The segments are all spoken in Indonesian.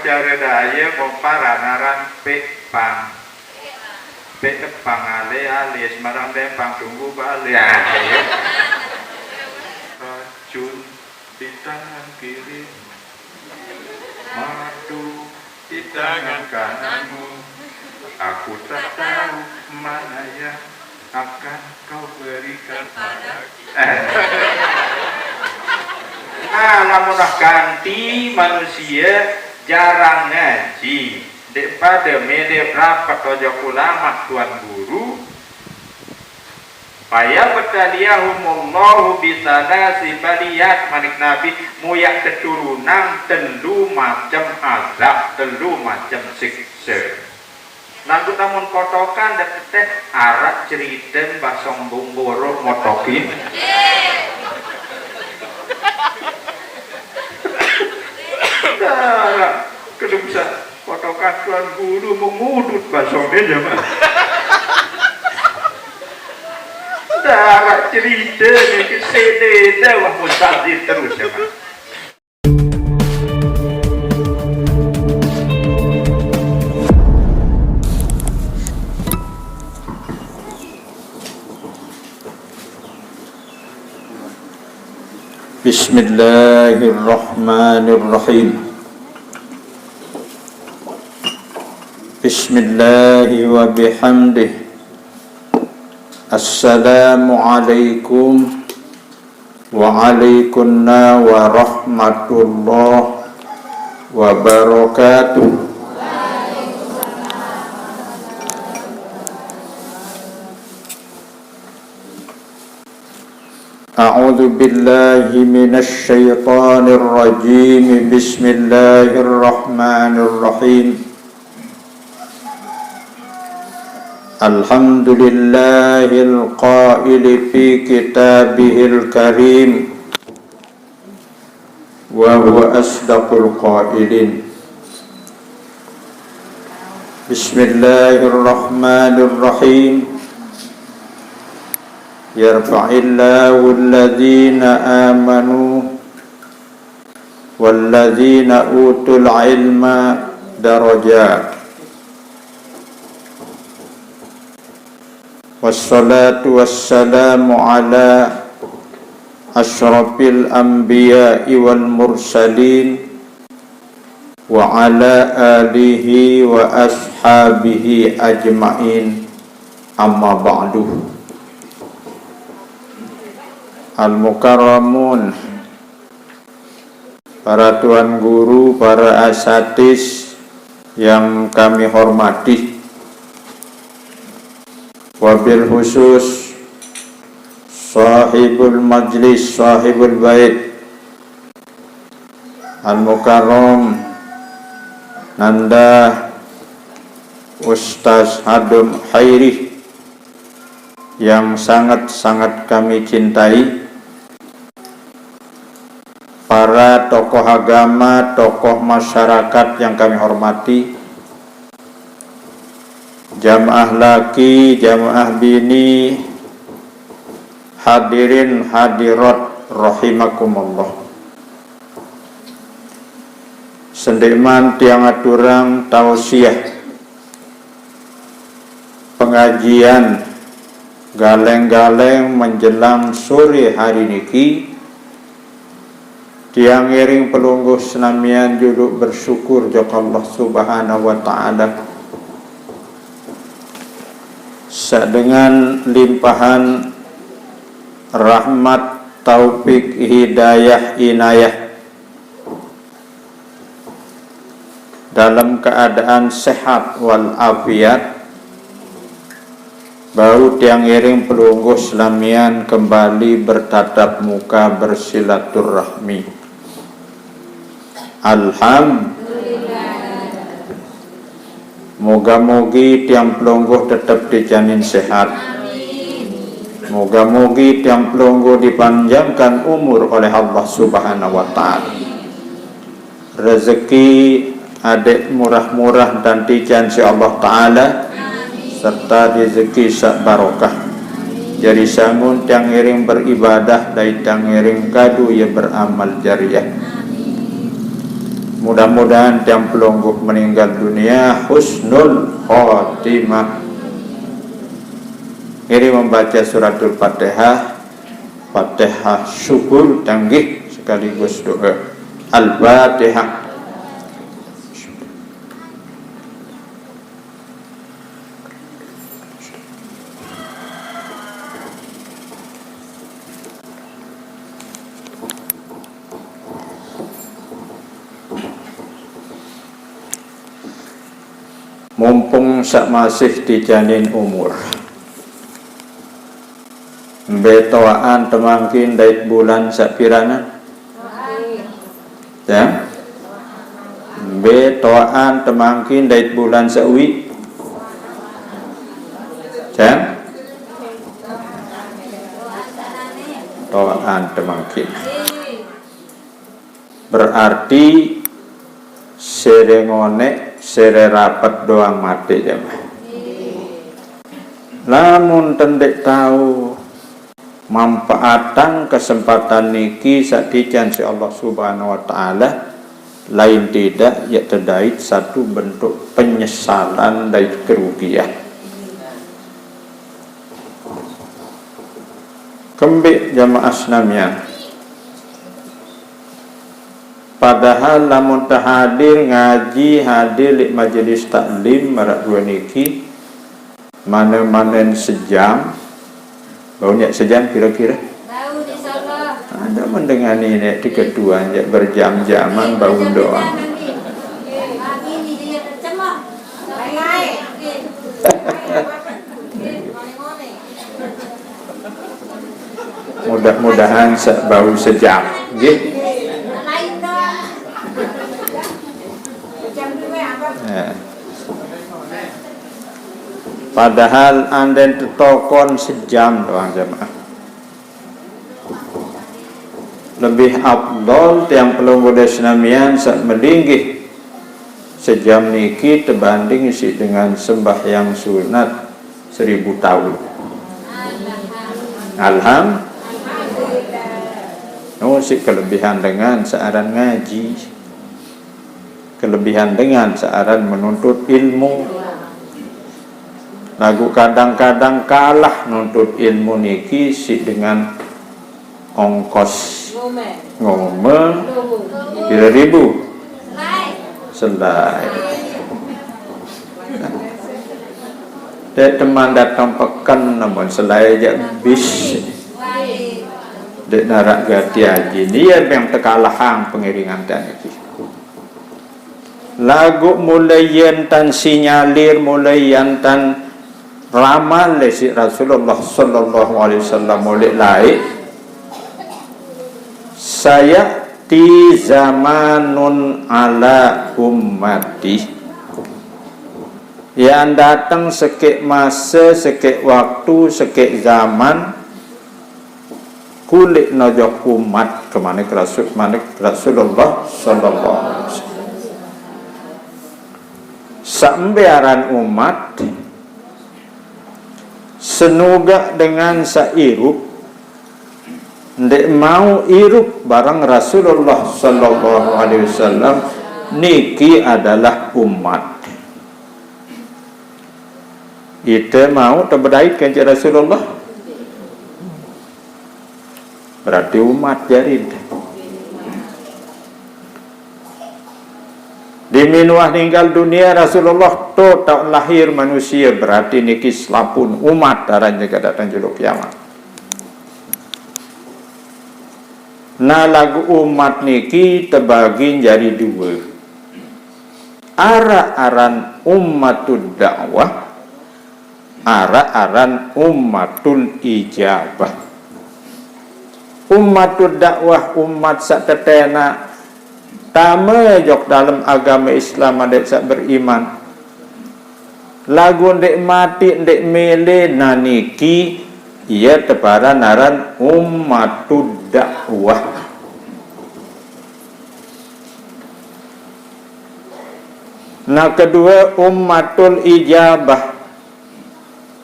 cara daya memparanaran pekpang ale Semarang Dempang tunggu balik racun di tangan kiri madu di tangan kananmu, aku tak tahu mana yang akan kau berikan padaku. Nah, lamun ganti manusia jarang ngaji daripada mede rapat ojok ulama tuan guru paya betaliyahumullahu bisanasi baliyat manik nabi muyak keturunan telu macam azab telu macam siksa. Nanti namun kotokan dan teh arak cerita basong bumboro motokin. Darah kedua bisa kotokan tuan guru mengudut basongnya jemaah. Darah cerita ni kesededa wah mustahil terus jemaah. Bismillahirrahmanirrahim. Bismillahi wa bihamdih. Assalamualaikum wa alaikumussalam wa rahmatullahi wa barakatuh. A'udzu billahi minasy syaithanir rajim. Bismillahirrahmanirrahim. Alhamdulillahil qaili fi kitabihil karim wa huwa asdaqul qailin. Bismillahirrahmanirrahim. Yarfa'illahu alladhina amanu walladhina utul ilma darajat. Wassalatu wassalamu ala asyrafil anbiya'i wal mursalin wa ala alihi wa ashabihi ajma'in, amma ba'du. Al-Mukarramun, para tuan guru, para asatidz yang kami hormati, wabil khusus sahibul majlis, sahibul bait, Al-Mukarram Nanda Ustaz Hadum Khairi yang sangat-sangat kami cintai, para tokoh agama, tokoh masyarakat yang kami hormati, jamaah laki, jamaah bini, hadirin hadirat rahimakumullah. Sendiman tiang aturang tausiah pengajian galeng-galeng menjelang sore hari niki, tiang iring pelungguh senamian juduk bersyukur jok Allah subhanahu wa ta'ala dengan limpahan rahmat, taufik, hidayah, inayah, dalam keadaan sehat wal afiat, baru tiang iring pelungguh selamian kembali bertatap muka bersilaturahmi. Alhamdulillah. Moga-mogi tiang pelungguh tetap dijamin sehat. Moga-mogi tiang pelungguh dipanjangkan umur oleh Allah subhanahu wa ta'ala. Rezeki adik murah-murah dan dijan si Allah ta'ala, serta rezeki sak barokah. Jadi sangun tiang iring beribadah dan tiang iring kadu ya beramal jariah. Mudah-mudahan tiang pelungguh meninggal dunia husnul khotimah. Ini membaca suratul Fatihah, Fatihah syukur tanggih sekaligus doa. Al-Fatihah. Mumpung sak masih di janin umur, betoaan temangkin dait bulan sak pirana, ya, betoaan temangkin dait bulan sak wi, ya, toaan temangkin, berarti serengone sere rapat doang mati jemaah. Lamun tendek tahu manfaatan kesempatan niki satijan si Allah Subhanahu wa taala, lain tidak ya terdait satu bentuk penyesalan dari kerugian. Kembali jamaah Islamiyah. Padahal lamun hadir ngaji hadir di majelis taklim marak dua niki mana-mana sejam, baunya sejam kira-kira. Ada mendengar ini di kedua berjam-jaman bau doang. Mudah-mudahan bau sejam, gitu. Padahal anda tetokon sejam doang jemaah. Lebih afdol tiang pelunggu desnamian saat melingkih sejam niki terbanding isi dengan sembahyang sunat 1000 tahun. Alhamdulillah. Si kelebihan dengan searan ngaji, kelebihan dengan searan menuntut ilmu. Lagu kadang-kadang kalah nuntut ilmu niki si dengan ongkos ngome 3.000 selai. Dek teman datang pekan namun selai aja bis. Dek narak gati haji dia yang tekalahan pengiringan dan niki. Lagu mulai yantan sinyalir mulai yantan ramal lesi Rasulullah sallallahu alaihi wasallam mulai lain saya di zamanun ala ummati yang datang sekek masa sekek waktu sekek zaman kulit najak umat kemana ke Rasulullah sallallahu alaihi wasallam sambiaran umat senuga dengan sairup ndek mau irup barang Rasulullah sallallahu alaihi wasallam niki adalah umat. Kita mau terbedait kanjeng Rasulullah berarti umat jarid. Di minuah tinggal dunia Rasulullah to tak lahir manusia berarti niki selapun umat darahnya ke datang juluk kiamat. Nah lagu umat niki terbagi jadi dua. Ara-aran ummatul dakwah, ara-aran ummatul ijabah. Ummatul dakwah umat satetena tama jok dalam agama Islam adik sak beriman. Lagu ndek mati ndek mele naniki ia tepara naran ummatud dakwah. Nah kedua ummatul ijabah.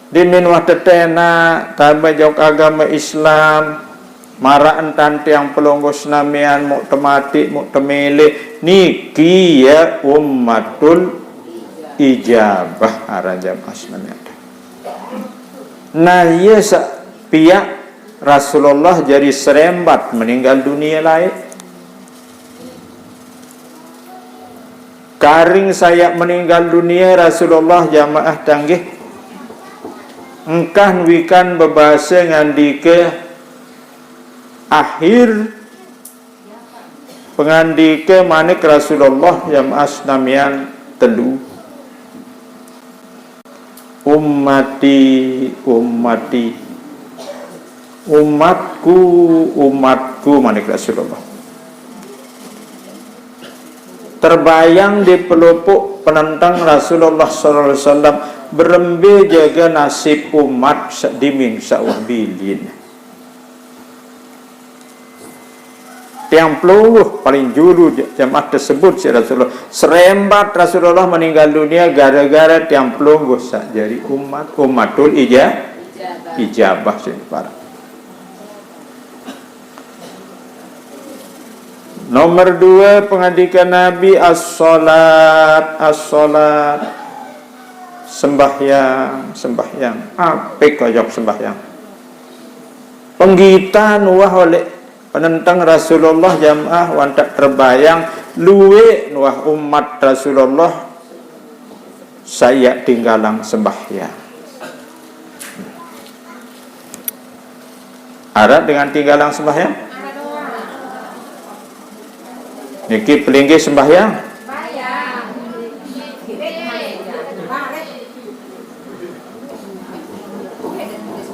Di minwah tetena tama jok agama Islam Mara entan tiang pelonggo senamian muk temati muk temele niki ya ummatul ijabah arajam asnamian. Nah iya pihak Rasulullah jadi serembat meninggal dunia lain. Karing saya meninggal dunia Rasulullah jamaah tanggih engkah wikan bebahasa ngandike akhir pengandike manik Rasulullah jamaah namian telu ummati ummati umatku umatku manik Rasulullah. Terbayang di pelupuk penentang Rasulullah SAW berembe jaga nasib umat dimin sa'wahbilin. Tiang peluluh paling julu jamaah tersebut si Rasulullah serembat Rasulullah meninggal dunia gara-gara tiang peluluh jadi umatul ijabah sini para. Nomor 2 pengandikan Nabi as-salat sembahyang apa kojok sembahyang penggitan wah oleh penentang Rasulullah jamaah wantak terbayang luwe wah umat Rasulullah saya tinggalang sembahyang arah dengan tinggalang sembahyang niki pelinggi sembahyang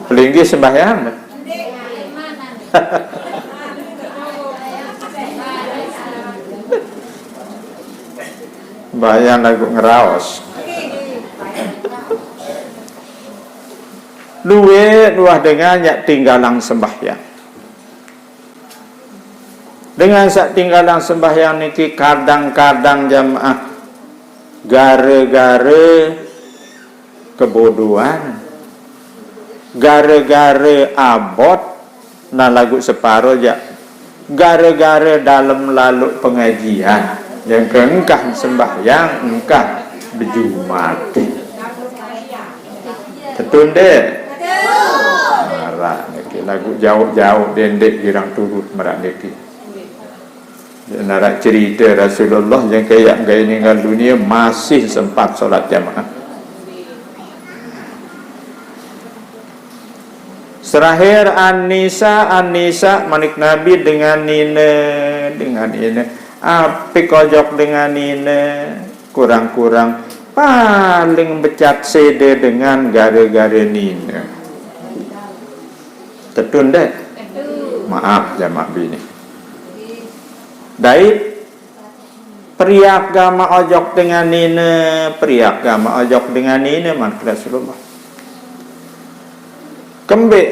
pelinggi sembahyang bayang lagu ngeraos luwe luah dengan yak tinggalang sembahyang dengan sak tinggalang sembahyang niki kadang-kadang jamaah gara-gara kebodohan gara-gara abot nah lagu separuh ya gara-gara dalam lalu pengajian yang keengkah sembahyang engkah berjumat betul deh marah niki lagu jauh-jauh dendek girang turut merak niki narak cerita Rasulullah yang kayak gaya meninggal dunia masih sempat solat jamaah. Terakhir An-Nisa manik Nabi dengan ini api kojok dengan ini kurang-kurang paling becat sede dengan gara-gara nina tertunda maaf jamaah bini Dai periak gama ojok dengan ini man Rasulullah kembek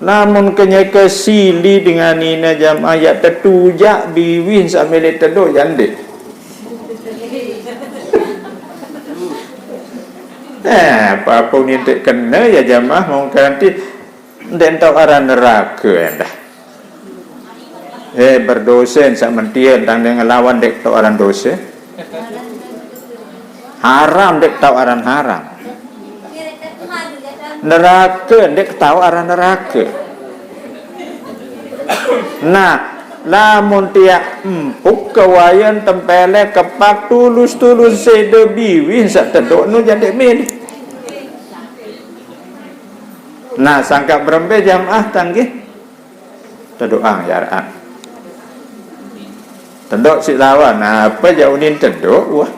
namun kenyaka sili dengan ini jam ayat tertujak biwin sambil teduk jande apa-apa ni tak kena ya jamaah mungkin nanti dan tahu arah neraka dah berdosa sak mentian tang dengan lawan dek tau aran dosa haram dek tau aran haram neraka dek tau aran neraka nah lamun tiak empuk kawayan tempele kepak tulus sede biwin sak tedok nu jandek min nah sangka berembe jamaah tanggih tedoang yaraan tendok si lawan apa jauhin tendok wah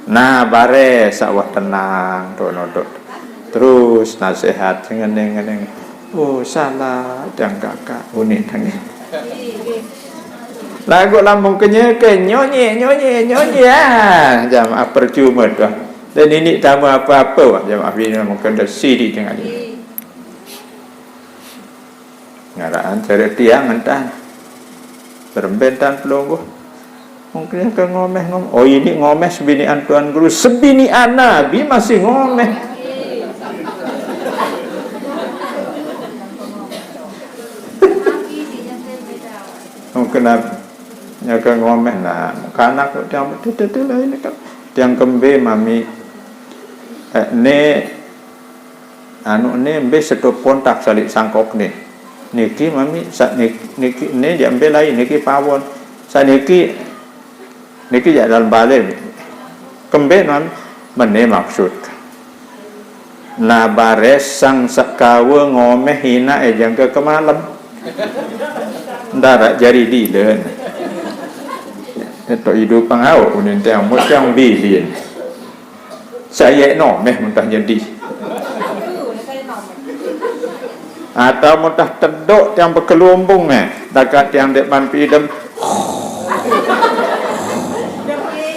nah bare sawah tenang donodok terus nasihat ngeneng oh salah dan kakak unik tangi lagu lambung kenyeke nyonye jamaah percuma dah dan ini tamu apa-apa wah jamaah ini mungkin dah sidi dengan ini ngaraan cari tiang entah berbentan pelungguh mungkin ke ngomeh oh ini ngomeh sebinian Tuan Guru sebinian Nabi masih ngomeh Kenapa nyaga ngomeh nah kanak tiang betul lah ini kan tiang kembe mami ne anu ne mbe setopon tak salik sangkok ne niki mami sak niki ne jambe lain niki pawon saniki niki jak dalam balik kembe mami mene maksud na bares sang sakawe ngomeh hina jangka ke malam ndarak jari dilen itu hidup pangau unin tiang mut yang bilin saya no meh muntah jadi atau muntah tedok tiang berkelumbung dekat tiang depan pidem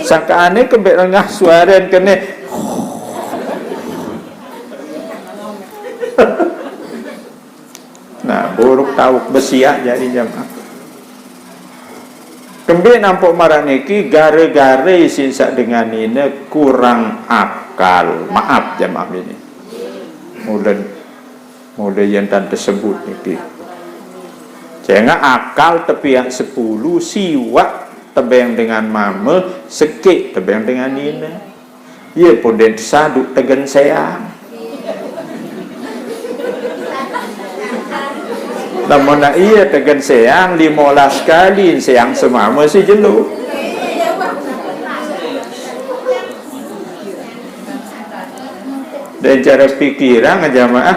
sangka aneh kebek lengah suara kene nah buruk tauk besiak jadi jamaah kembali nampak marah niki gara-gara sinsak dengan ini kurang akal maaf jamaah ini mulai yang dan tersebut niki jangan akal tepiak 10 siwak tebeng dengan mama sekik tebeng dengan ini ia pun den saduk tegen sayang namun nak ia tegan sayang 15 kali sayang semama si jeluk dan cara pikiran jamaah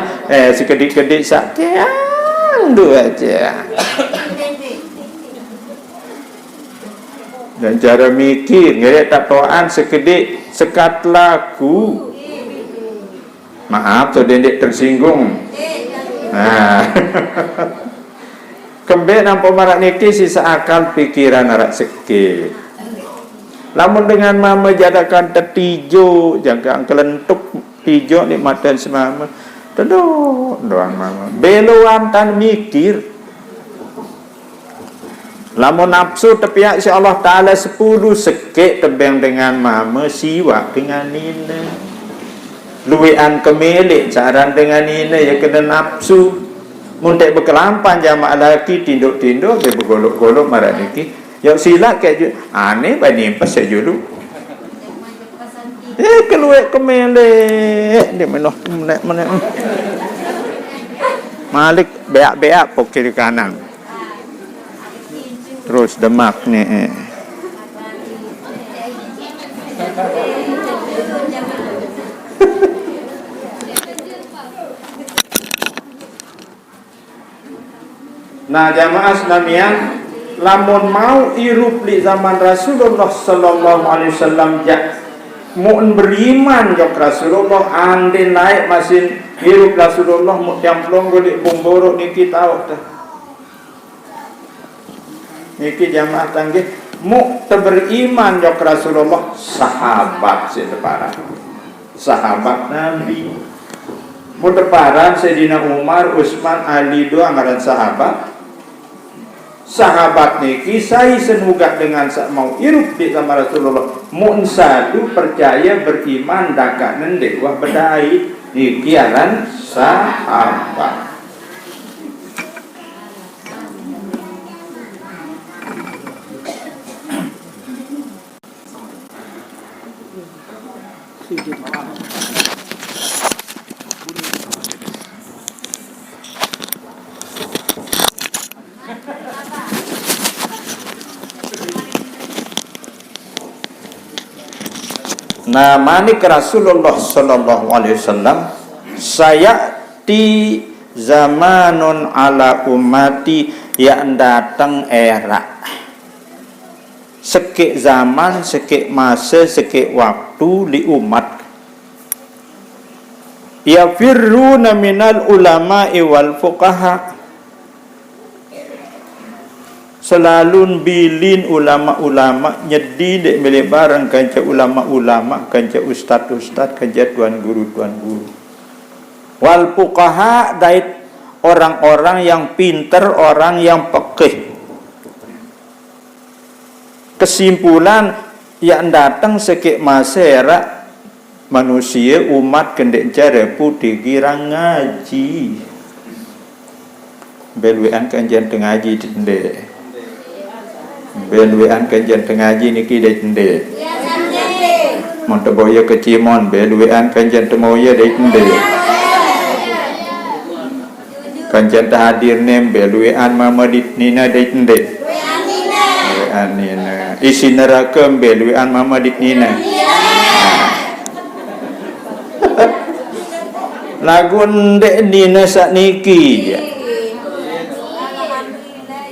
sekedik-kedik sak tiang dua aja dan cara mikir ngeret tak toan sekedik sekat laku maaf tu dendek tersinggung nah kembali nampak marak niki sisa akal pikiran arak sekit lamun dengan mama jadakan tertijo jaga kelentuk tijo nikmatan semama teduh doang mama beluan tan mikir lamun nafsu tepiak si Allah Ta'ala 10 sekit tebeng dengan mama siwak dengan nina luwean kemilik saran dengan ini ya kena nafsu muntek berkelampan jamaah laki tinduk-tinduk dia bergolok-golok marah niki ya silak kayak aneh bani pas saya dulu keluar kemilik dia menoh menek malik beak-beak pok kiri kanan terus demak nih nah jamaah sekalian lamun mau irup di zaman Rasulullah sallallahu alaihi wasallam jak mun beriman jok Rasulullah andin naik masin hirup Rasulullah mu yang plonggo di bumboro niki tahu tah niki jamaah tanggih mu beriman jok Rasulullah sahabat sedeparan sahabat Nabi mu deparan Sayyidina Umar Utsman Ali dua ngaran sahabat niki saya senugat dengan mau irup di sama Rasulullah mun sadu percaya beriman dakak nendek wah bedai niki aran sahabat nah manik Rasulullah sallallahu alaihi wasallam saya di zamanun ala ummati yang datang era sekik zaman sekik masa sekik waktu di umat ya firruna minal ulama'i wal fuqaha selalu bilin ulama-ulama nyedi dek milih barang kanca ulama-ulama kanca ustad-ustad kanca tuan guru wal fuqaha dait orang-orang yang pintar orang yang pekeh kesimpulan yang datang sekik masyarakat manusia umat kendek cara putih girang ngaji beluan kanjian ngaji dendek beluan kanjen tengaji niki dai tende mon teboya ke Cimon beluan kanjen temoya dai tende kanjen hadir nem beluan mama dit nina dai tende beluan nina isi neraka beluan mama dit nina lagu ndek nina sakniki je.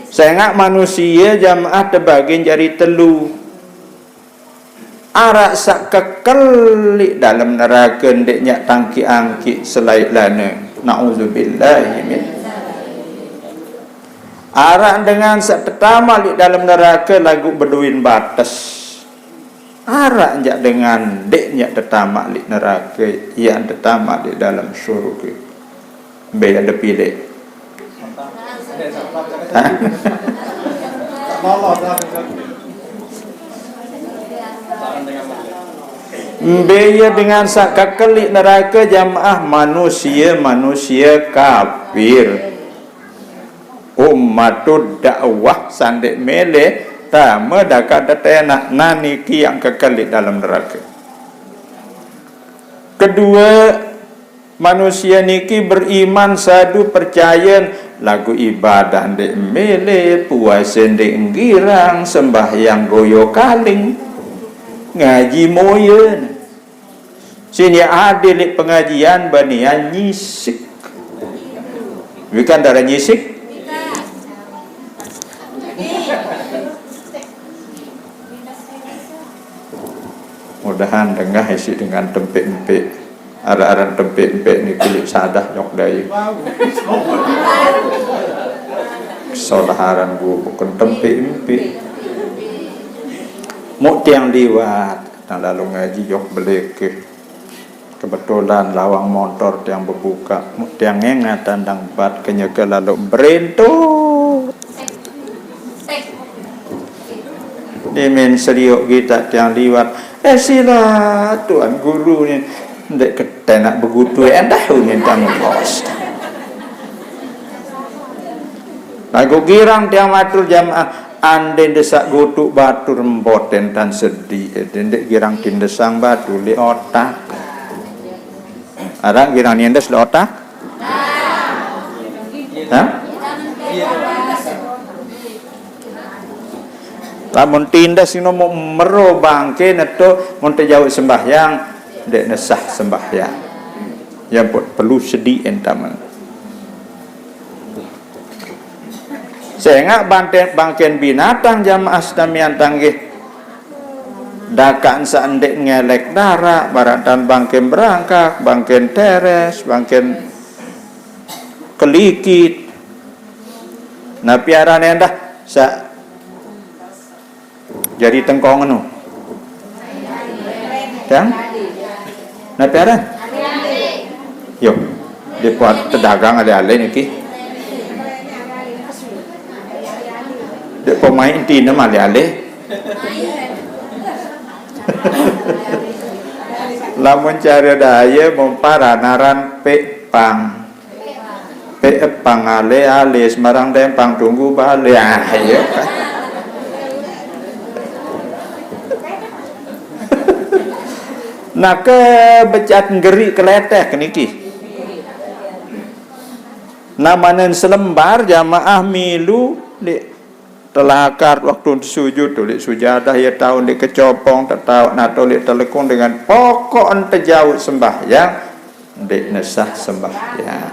Sengak manusia jamaah terbagi jari telu. Arak sak kekelik dalam neraka ndeknya tangki angki selain lana. Na'udzubillahi min. Arak dengan sak pertama di dalam neraka lagu berduin batas. Arak jak dengan deknya pertama di neraka yang pertama di dalam surga. Beda ada pilih. Beya dengan sakakelik neraka jamaah manusia kafir umatud dakwah sandek mele tama dakat datena naniki yang kekelik dalam neraka. Kedua, manusia niki beriman sadu percaya lagu ibadah ndek mele puasa ndek girang sembahyang goyo kaling ngaji moyen sini adil pengajian banian nyisik bukan darah nyisik mudahan dengah isi dengan tempek-tempek arah-arah tempek-tempek ni kulit sadah nyok dari kesalahan gua bukan tempek-tempek mau tiang liwat tak lalu ngaji yok beli kebetulan lawang motor tiang berbuka mau tiang engat tandang bat kenyeke lalu berentut dimen seriuk kita tiang liwat sila tuan guru ni ndek ketenak begutu endah ni tanggung bos lagu girang tiang matur jamaah ande desak gotuk batu remboten tan sedih ndek girang tindesang batu li otak ada girang nindes li otak ha lamun tindas ino mau mero bangke neto mun jauh sembahyang dek nesah sembahyang yang perlu sedih entaman sehingga bangken binatang jamaah sedamian tanggih dakan seandek ngelek darah baratan bangken berangkak bangken teres bangken kelikit nah piara nendah sa jadi tengkongan nu yang nah piara yo dibuat pedagang ale-ale niki dek pemain tina ale-ale lamun cara daya memparanaran pepang ale-ale semarang dempang tunggu balik ayo kan nak ke becat ngeri keleteh keniki namanen selembar jamaah milu di telakar waktu sujud tulik sujadah ya tahun di kecopong tertawa nato li telekung dengan pokok ente jauh sembahyang dek nesah sembahyang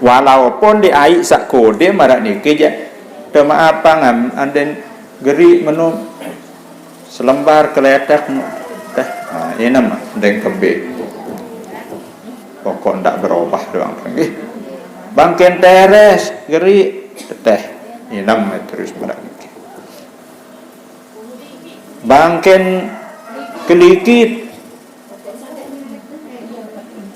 walaupun di aik sak kode marak niki je tema apa ngam anden geri menu selembar keletek teh ini nama deng kebe pokok ndak berubah doang nggih bangken teres geri teh ini nama terus marak niki bangken kelikit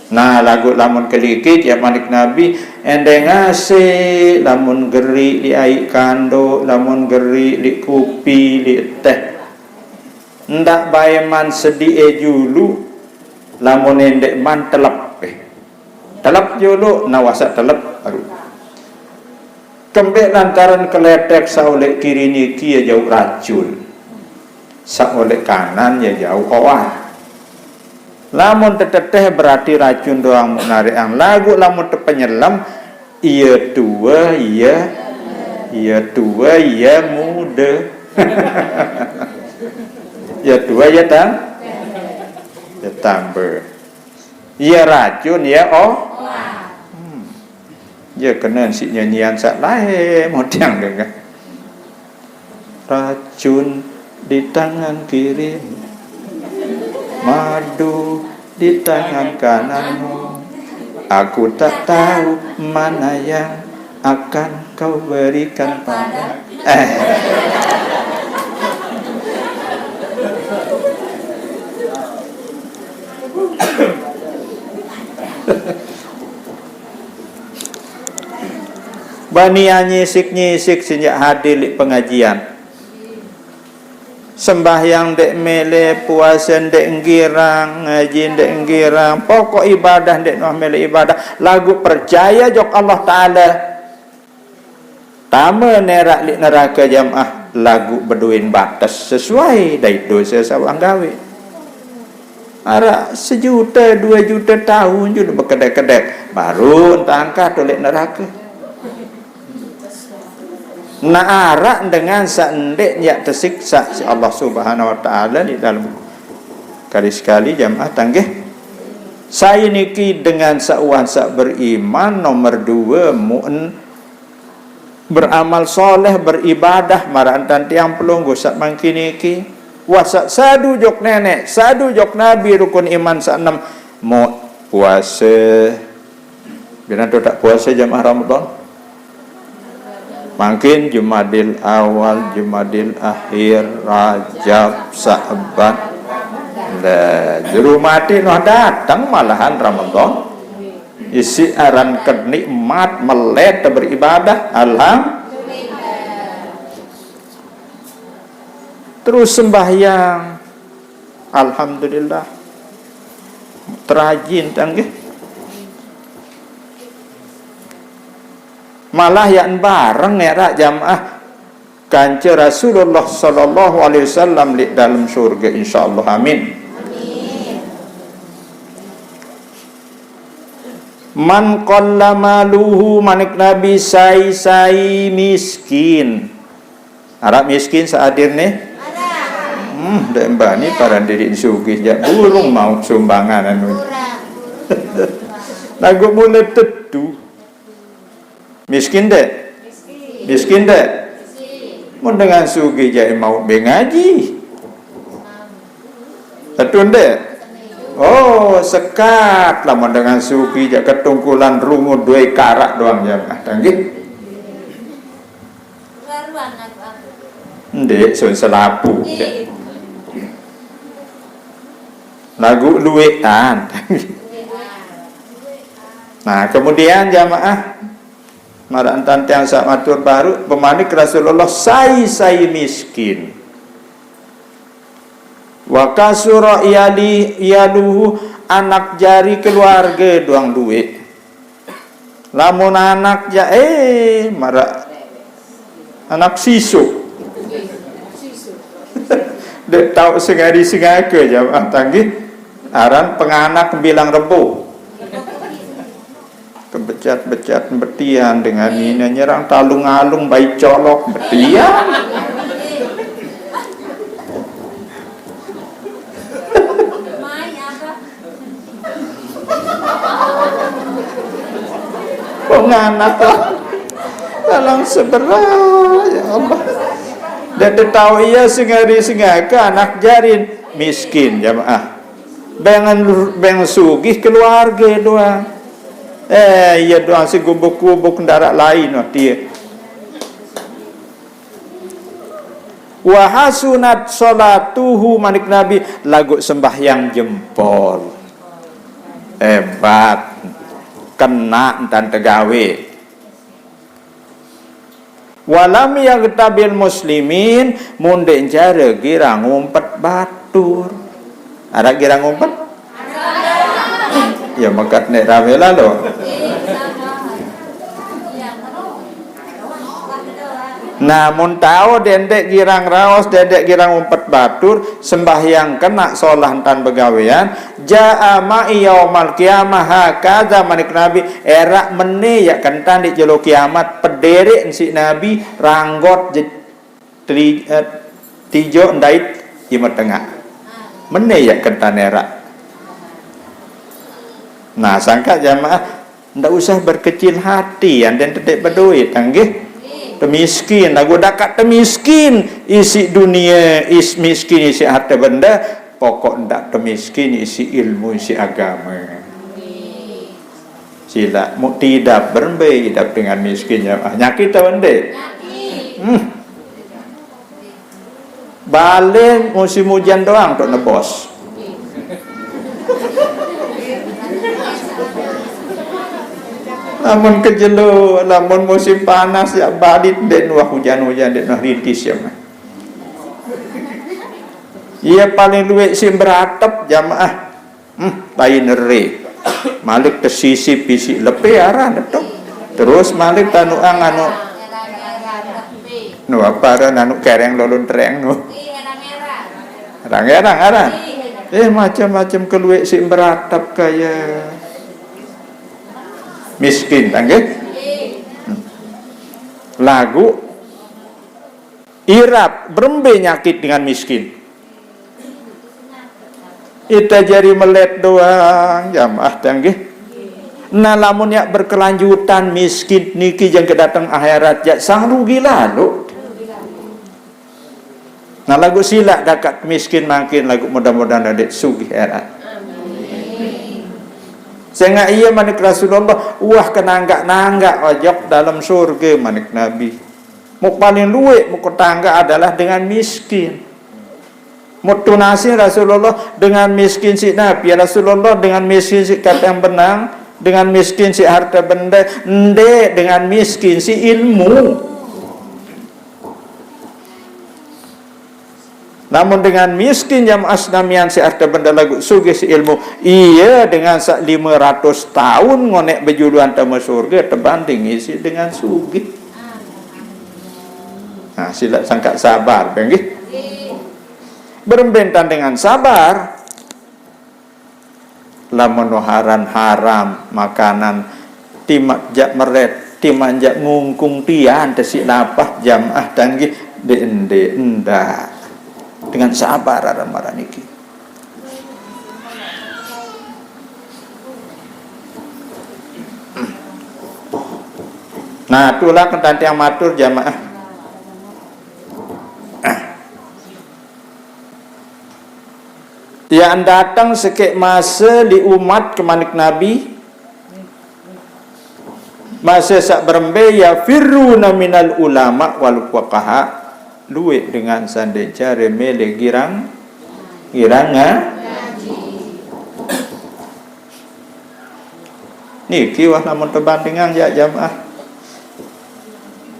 nah lagu lamun kelikit ya manik nabi endeng ngasih lamun geri li aik kando lamun geri li kupi li teh ndak bayeman sedih julu lamun endek man telep telep julu nawasa telep baru Kembek lantaran keletek sa oleh kiri niki ya jauh racun. Sa oleh kanan ya jauh owan. Lamun teteh berarti racun doang menarik ang lagu, lamun penyelam iya tua iya muda. Ya tua ya tambah. Iya racun ya ya kena si nyanyian sak lain modang dengan racun di tangan kiri, madu di tangan kananmu, aku tak tahu mana yang akan kau berikan pada Bania nyisik sejak hadir di pengajian. Sembahyang dek mele, puasa dek girang, ngaji dek girang, pokok ibadah dek noh mele ibadah. Lagu percaya jok Allah Ta'ala. Tama nerak li neraka jamaah, lagu berduin batas sesuai dari dosa sawang gawe. Ara 1 juta 2 juta tahun juga berkedek-kedek baru entah angkat oleh neraka. Naarak dengan seendek yang tersiksa si Allah Subhanahu Wa Taala di dalam kali-sekali jamaah tanggih. Saya niki dengan sauan sak beriman, nomor 2 mu'en beramal soleh, beribadah marantan tiang pelunggu sak mangkiniki wasak sadu jok nenek, sadu jok nabi, rukun iman sak 6 mau puasa. Bila tu tak puasa jamaah Ramadan makin Jumadil awal, Jumadil akhir, Rajab, Sa'ban. Lah, juru mati noh datang malahan Ramadan. Isi aran kenikmat melet beribadah, terus sembahyang, alhamdulillah. Terajin tanggih. Malah yang bareng era jamaah kanca Rasulullah sallallahu alaihi wasallam di dalam surga insyaallah amin. Man qalla maluhu manik nabi sai miskin. Arab miskin saadir nih. Dak mbani para diri sugih jak burung mau sumbangan anu. Lagu mulai tetu. Miskin dek? Miskin dek? Mau dengan sugi jadi mau bengaji. Betul dek? Oh sekat lah mau dengan sugi jadi ketungkulan rungut 2 karak doang jamaah tanggih. Dek sun selapu. Lagu luwean. Nah kemudian jamaah marantan tiang sak matur baru pemanik Rasulullah sai miskin wa kasura iyaluhu anak jari keluarga doang duit lamun anak ja marak anak sisu dek tau sengari sengake jamaah tanggih aran penganak bilang rebo kebecat-becat betian dengan ini nyerang talung-alung baik colok betian. Penganak lah dalam seberang ya Allah. Dan tahu ia sengari sengaka anak jarin miskin jamaah. Beng sugih keluarga doang. Ia doang si gubuk-gubuk kendaraan lain dia. Wa hasunat salatuhu manik nabi lagu sembahyang jempol. Hebat. Kena dan tegawe. Walam yaghtabil muslimin mundek jare gira ngumpet batur. Ada gira ngumpet? Ya makat nek rame lah lo. Namun tahu dendek girang raos, dendek girang umpet batur, sembahyang kena solah tan begawean, jaa ma'i yaumal kiamah hakadha manik Nabi era mene ya kentan di jelo kiamat pederek si Nabi ranggot tijo ndait ima tengah. Mene ya kentan era. Nah, sangka jamaah ndak usah berkecil hati, dan dedek berduit tanggih. Temiskin, lagu dakat temiskin isi dunia, miskin isi harta benda, pokok ndak temiskin isi ilmu, isi agama. Sila mu tidak berembe hidup dengan miskinnya. Nyakit tak bende? Balen musim hujan doang untuk nebos. Namun kejelo, namun musim panas ya balit den wah hujan-hujan den rintis ya mah. Ia paling luwek sim beratap jamaah. Lain re. Malik tersisip isi lepe arah detok. Terus malik tanu anu nu apa anu kereng lolun tereng nu. Rang-rang arah. Macam-macam keluwek sim beratap kaya miskin tanggih. Lagu irap berembe nyakit dengan miskin. Ita jari melet doang jamaah tanggih. Nah lamun ya berkelanjutan miskin niki jang kedatang akhirat ya sang rugi lalu. Nah lagu silak dakat miskin makin lagu mudah-mudahan adik sugih erat. Sehingga ia manik Rasulullah wah kenanggak-nanggak ojok dalam surga manik Nabi. Muk paling luwek muk tangga adalah dengan miskin. Mutunasi Rasulullah dengan miskin si Nabi Rasulullah dengan miskin si kata yang benang, dengan miskin si harta benda, ende dengan miskin si ilmu. Namun dengan miskin jam asnamian si harta benda lagu sugih si ilmu, iya dengan sak 500 tahun ngonek bejuluan tama surga terbanding isi dengan sugih. Nah sila sangka sabar benggih. Berembentan dengan sabar lamun haram makanan timak jak meret timanjak ngungkung tian tesi lapah jamaah tanggih de endah. Dengan sabar marah niki. Nah, itulah kentanti yang matur jamaah. Yang datang sekek masa di umat kemanik Nabi, masa sak berembe ya firruna minal ulama wal fuqaha. Luwek dengan sandeca remele girang niki wah namun perbandingan ya jamaah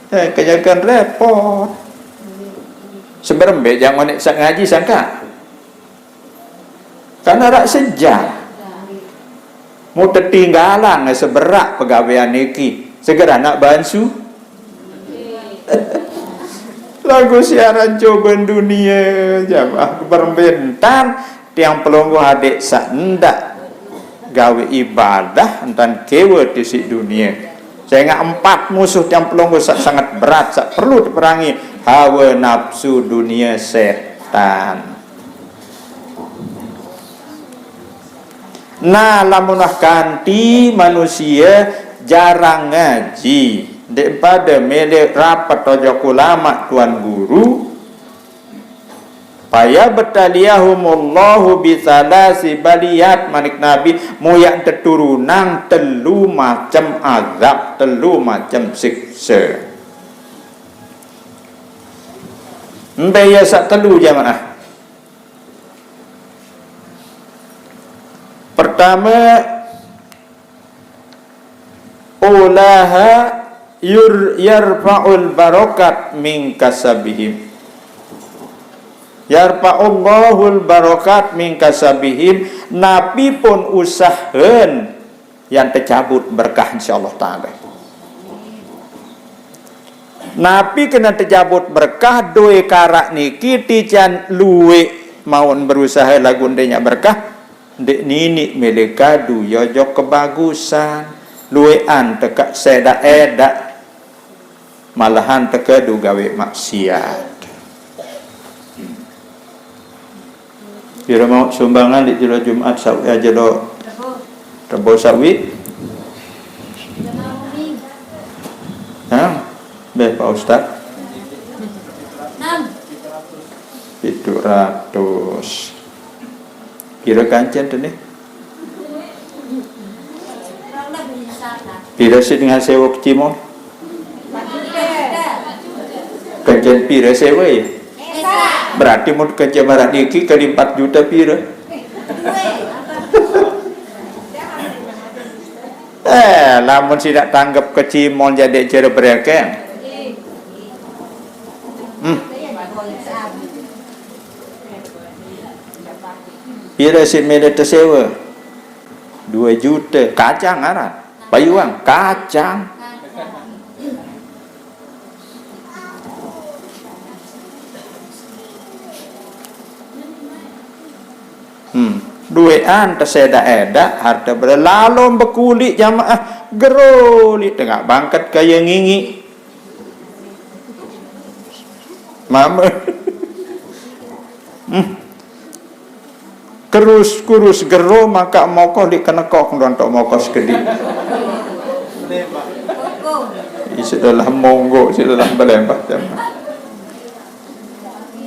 kejagaan repot seberembe jangan sak ngaji sangka karena rak sejak mau tertinggalan seberak pegawaian niki segera nak bansu lagu siaran coban dunia jamaah keberbentan tiang pelonggo adik sak ndak gawe ibadah entan kewe di si dunia sehingga 4 musuh tiang pelonggo sangat berat sak perlu diperangi hawa nafsu dunia setan. Nah lamunah kanti manusia jarang ngaji daripada melek rapat tojok ulama tuan guru paya betaliyahumullahu bisalasi baliyat manik Nabi moyak teturunan telu macam azab telu macam siksa mbaya sak telu jamaah. Pertama ulaha yarfa'ul barokat min kasabihim yarfa'ullahul barokat min kasabihim nabi pun usahen yang tercabut berkah insyaallah ta'ala Napi kena terjabut berkah doi karak niki tijan luwe maun berusaha lagu ndenya berkah dek nini milik kadu yojok kebagusan luwean tekak seda edak malahan tekadu gawe maksiat. Kira mau sumbangan di jelo Jumat sawi aja lo rebo sawi. Beh Pak Ustaz 700 kira kancen tu ni pira sih dengan sewa kecimon kancen pira sewa ya berarti mau kancen marak niki kali 4 juta pira lamun tidak tanggap kecimon jadi cara berkeng pira si mele tersewa 2 juta kacang arah payuang kacang duean terseda eda harta berlalu berkulit jamaah geroli tengah bangkat kaya ngingi mama kurus gero maka mokoh di kenekok nontok mokoh sekedi setelah monggo setelah belembah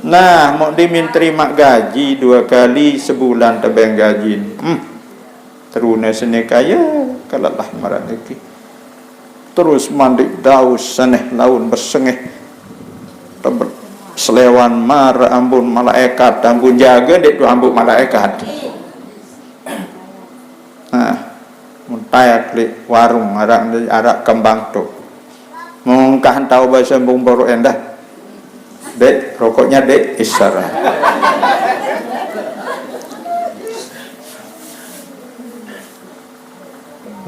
nah mau dimin terima gaji 2 kali sebulan tebeng gaji teruna seni kaya kalalah marah lagi terus mandi daus seneh laun bersengeh selewan mar ambun malaikat ambun jaga dek tu ambun malaikat muntayak li warung arak kembang tu mungkah tahu bahasa bung baru endah dek rokoknya dek isyarat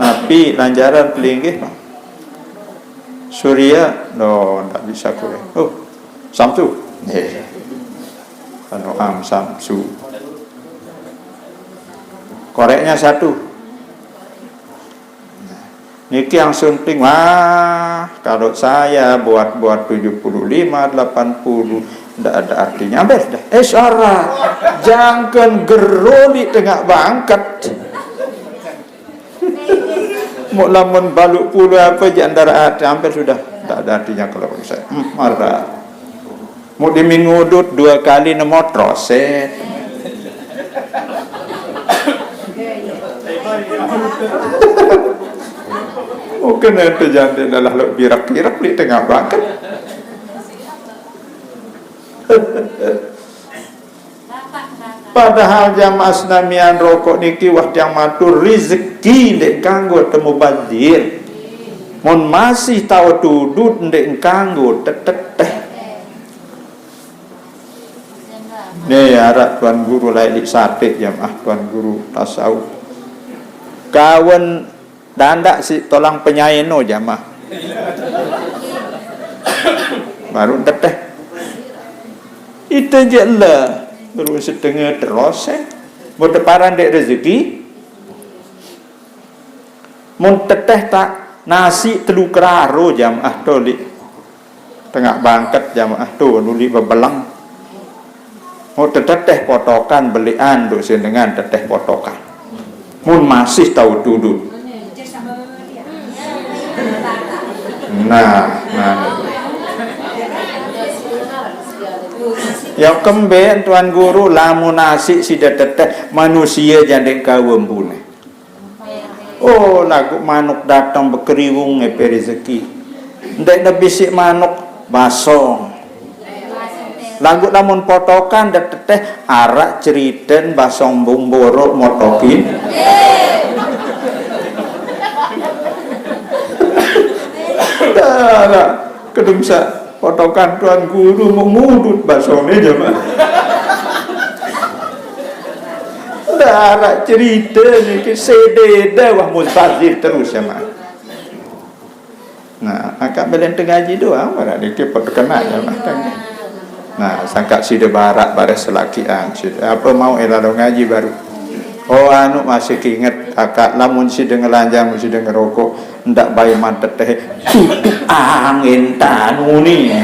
napi lanjaran pelinggih Surya no tak bisa kue Samsu anu Samsu koreknya 1 niki yang sunting kalau saya buat 75 80 ndak ada artinya bes dah syarat jangan geroli tengah bangkat mau lamun baluk puluh apa di antara hampir sudah tak ada artinya kalau saya marah mau dimingudut 2 kali nemo troset mungkin itu jangan adalah lo birak-birak di tengah bangkat padahal jamaah senamian rokok niki wah yang matur rezeki dek kanggo temu bazir mon masih tahu tudut dek kanggo teteh nih harap tuan guru lailik sate jamaah tuan guru tasawuf kawan dandak si tolang penyaino jamaah baru teteh itu je lah baru setengah terus berdeparan dek rezeki mun teteh tak nasi telu keraro jamaah tolik tengah bangkat jamaah tu nuli bebelang mau teteh potokan belian do dengan teteh potokan mun masih tahu duduk nah yang kemben tuan guru lamun nasi sida teteh manusia jandek kawem pune lagu manuk datang berkeriwung ngepe rezeki ndek nebisik manuk basong lagu lamun potokan dak teteh arak ceriten basong bumboro motokin dah kedungsa potokan tuan guru mengudut basongnya jemaah dah arak cerita ni ke sededa wah muzazir terus jemaah Nah, akak belen tengaji doang barat dia pot terkenal ya matang. Nah, sangka sida barat baris selakian sida apa mau elalo ngaji baru. Oh anu masih inget akak lamun sida ngelanjang sida ngerokok ndak bayi mantet teh tutup angin tanu ni.